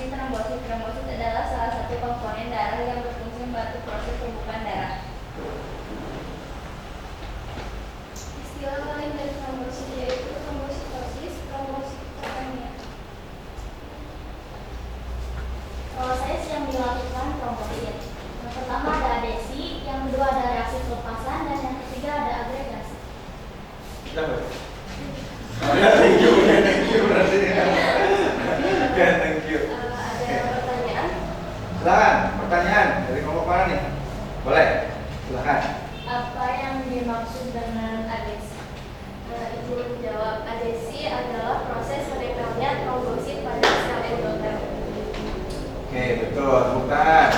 trombosit. Trombosit adalah salah satu komponen darah yang berfungsi membantu proses pembukaan darah. Istilah lain dari trombosit yaitu trombositosis, trombositopenia. Proses yang dilakukan trombosit. Yang pertama ada adesi, yang kedua ada reaksi pelepasan, dan yang ketiga ada agregasi. Thank you berarti ya. Thank you. Ada pertanyaan? Silakan, pertanyaan dari kelompok mana nih? Boleh, silakan. Apa yang dimaksud dengan adesi? Ibu jawab, adesi adalah proses menempelnya trombosit pada sel endotel. Oke, betul, bukan.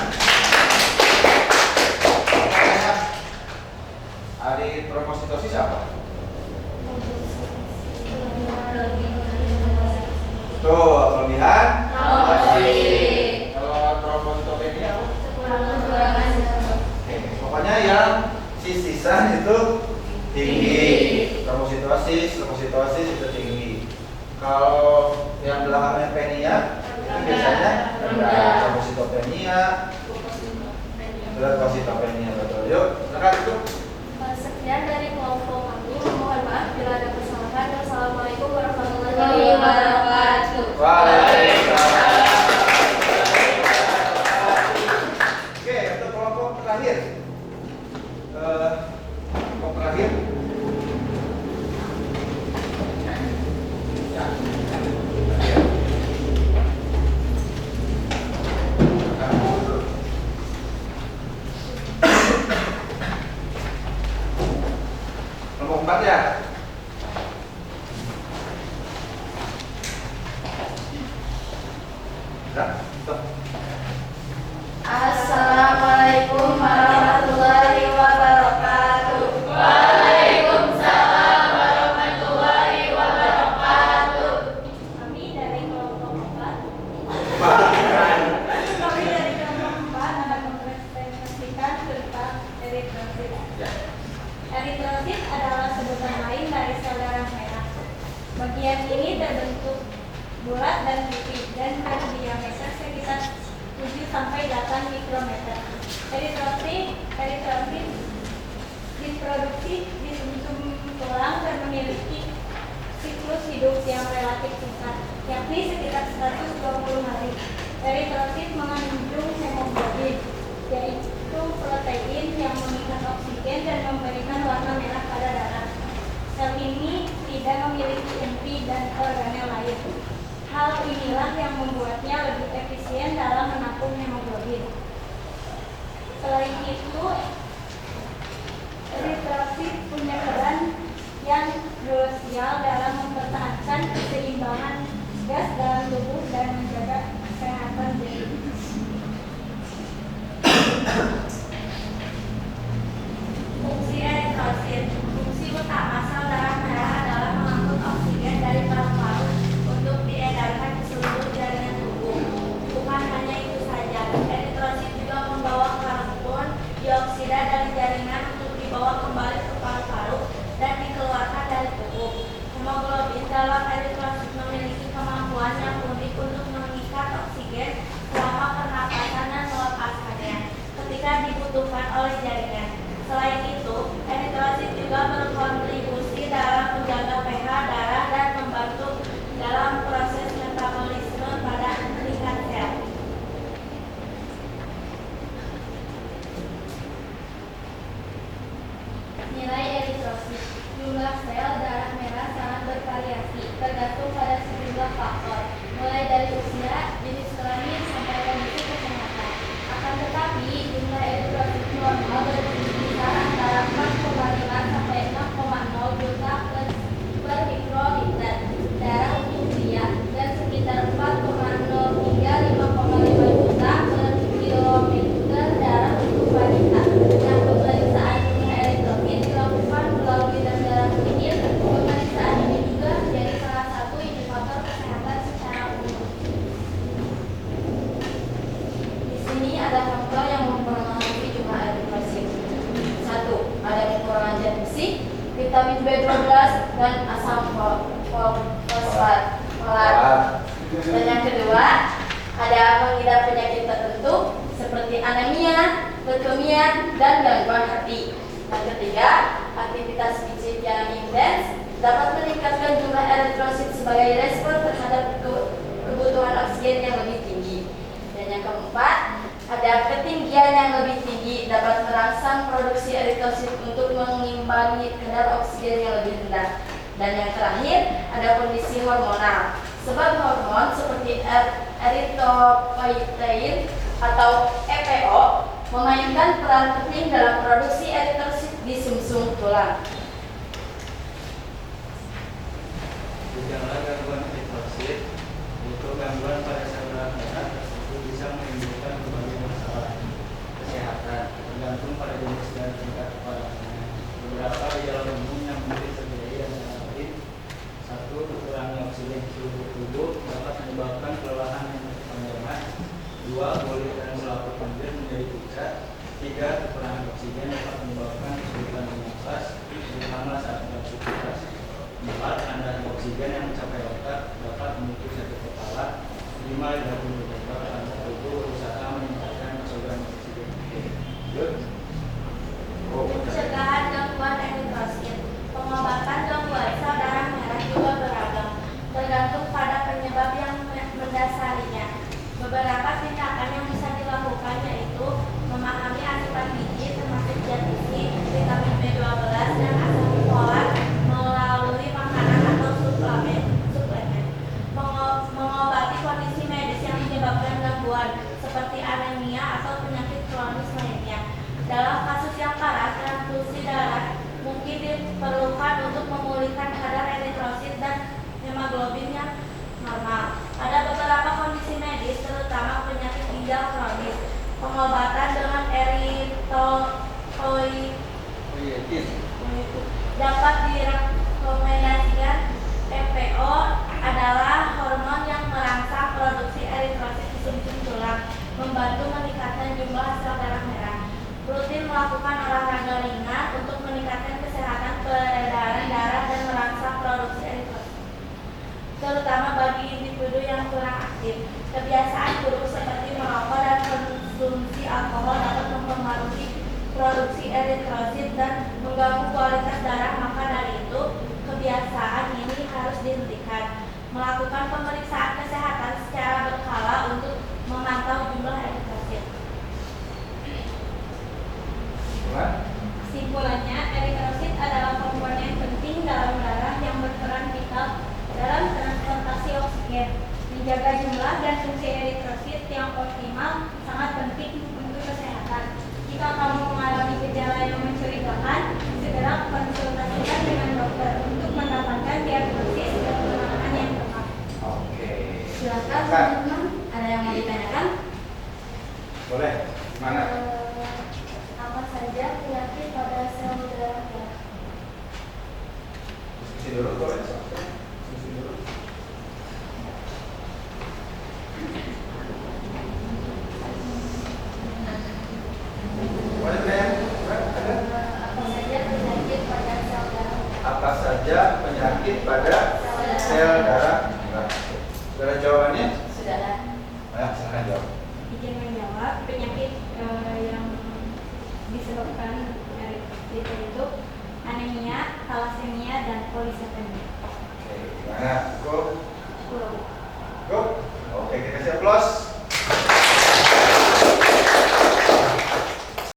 Ada trombositosis apa? Tuh, kelebihan. Trombosit. Kalau trombositopenia apa? Kekurangan darah. Oke, pokoknya yang sisisan itu tinggi. Trombositosis itu tinggi. Kalau yang belakangnya penia itu biasanya rendah. Trombositopenia, trombositopenia betul. Yuk, silakan itu. Sekian dari kelompok kami. Mohon maaf bila ada kesalahan. Wassalamualaikum warahmatullahi wabarakatuh. Waalaikumsalam. Oke, untuk kelompok terakhir. Kelompok terakhir. Kelompok 4 ya. Assalamualaikum warahmatullahi wabarakatuh. Waalaikumsalam warahmatullahi wabarakatuh. Kami dari kelompok 4 akan mempresentasikan tentang eritrosit. Eritrosit adalah sebutan lain dari sel darah merah. Bagian ini terbentuk bulat dan pipih dan berdiameter sekitar 7-8 mikrometer. Eritrosit diproduksi di sumsum tulang dan memiliki siklus hidup yang relatif singkat, yakni sekitar 120 hari. Eritrosit mengandung hemoglobin, yaitu protein yang mengikat oksigen dan memberikan warna merah pada darah. Sel ini tidak memiliki inti dan organel lain. Hal inilah yang membuatnya lebih efisien dalam menampung hemoglobin. Selain itu, eritrosit punya peran yang krusial dalam mempertahankan keseimbangan gas dalam tubuh dan menjaga kesehatan jantung. Fungsi eritrosit. Fungsi utama sel darah merah adalah mengangkut oksigen dari paru-paru untuk diedarkan ke seluruh jaringan tubuh. Bukan hanya itu saja, eritrosit juga membawa karbon dioksida dari jaringan untuk dibawa kembali ke paru-paru dan dikeluarkan dari tubuh. Hemoglobin dalam eritrosit memiliki kemampuan yang unik untuk mengikat oksigen selama pernapasan dan melepaskannya ketika dibutuhkan oleh jaringan. Selain itu, eritrosit juga berkontribusi dalam menjaga pH darah dan membantu dalam proses metabolisme pada tingkat sel. Nilai eritrosit. Jumlah sel darah merah sangat bervariasi, tergantung pada sejumlah faktor, mulai dari usia, jenis kelamin, sampai kondisi kesehatan. Akan tetapi, jumlah eritrosit normal berkisar antara 4,5 sampai 6,0 juta per mikroliter darah untuk pria dan sekitar 4,0 hingga 5,5 juta per kilometer darah untuk wanita. Nah, pemeriksaan jumlah eritrosit dilakukan melalui tes darah urin. Pemeriksaan ini juga menjadi salah satu indikator kesehatan secara umum. Di sini ada faktor yang mempengaruhi jumlah eritrosit. 1. Ada kekurangan zat besi, vitamin B12 dan asam fosfat. Dan yang kedua, ada anemia, leukemia, dan gangguan hati. Yang ketiga, aktivitas fisik yang intens dapat meningkatkan jumlah eritrosit sebagai respon terhadap kebutuhan oksigen yang lebih tinggi. Dan yang keempat, ada ketinggian yang lebih tinggi dapat merangsang produksi eritrosit untuk mengimbangi kadar oksigen yang lebih rendah. Dan yang terakhir, ada kondisi hormonal. Sebab hormon seperti erythropoietin atau EPO memainkan peran penting dalam produksi eritrosit di sumsum tulang. Gejala gangguan eritrosit yaitu gangguan pada sel darah merah tersebut bisa menimbulkan berbagai masalah kesehatan tergantung pada jenis dan tingkat keparahannya. Beberapa gejala umum yang mungkin terjadi antara lain: 1. Kurangnya oksigen di seluruh tubuh dapat menyebabkan kelelahan yang berkepanjangan. 2. Kulit dan selaput lendir menjadi pucat. 3. Kekurangan oksigen dapat menyebabkan kesulitan bernafas, terutama saat beraktivitas. 4. Kandungan oksigen yang mencapai otak dapat memicu sakit kepala. 5. Gangguan beberapa anggota tubuh berusaha meningkatkan asupan oksigen. Pencegahan gangguan eritrosit. Pengobatan gangguan sel darah merah juga beragam, tergantung pada penyebab yang mendasarinya. Beberapa tindakan yang bisa dilakukan yaitu memahami asupan gizi termasuk zat gizi, vitamin B12, dan asam folat melalui makanan atau suplemen. Mengobati kondisi medis yang menyebabkan gangguan seperti anemia atau penyakit kronis lainnya. Dalam kasus yang parah, transfusi darah mungkin diperlukan untuk memulihkan kadar eritrosit dan hemoglobin yang normal. Pada beberapa kondisi medis, terutama penyakit ginjal kronis, pengobatan dengan erythropoietin dapat direkomendasikan. EPO adalah hormon yang merangsang produksi eritrosit di sumsum tulang, membantu meningkatkan jumlah sel darah merah. Rutin melakukan olahraga ringan untuk meningkatkan kesehatan peredaran darah dan merangsang produksi eritrosit, terutama bagi individu yang kurang aktif. Kebiasaan buruk seperti merokok dan konsumsi alkohol dapat mempengaruhi produksi eritrosit dan mengganggu kualitas darah. Maka dari itu, kebiasaan ini harus dihentikan. Melakukan pemeriksaan kesehatan secara berkala untuk memantau jumlah eritrosit. Kesimpulannya, eritrosit adalah komponen penting dalam darah yang berperan vital dalam transportasi oksigen. Menjaga jumlah dan fungsi eritrosit yang optimal sangat penting untuk kesehatan. Jika kamu mengalami gejala yang mencurigakan, segera konsultasikan dengan dokter untuk mendapatkan diagnosis dan penanganan yang tepat. Oke. Silakan teman-teman, ada yang mau ditanyakan? Boleh. Mana? Apa saja penyakit pada sel darah merah? Diskusi dulu boleh. Diskusi dulu. Boleh kan? Ada? Apa saja penyakit pada sel darah merah? Apa saja penyakit pada sel darah merah? Sudah jawabannya? Sudah ada. Ayo, silakan jawab. Izin menjawab, penyakit yang disebabkan eritrosit itu anemia, thalassemia, dan polisepemia. Oke, gimana? Go. Kurang. Go. Oke, kita siap close.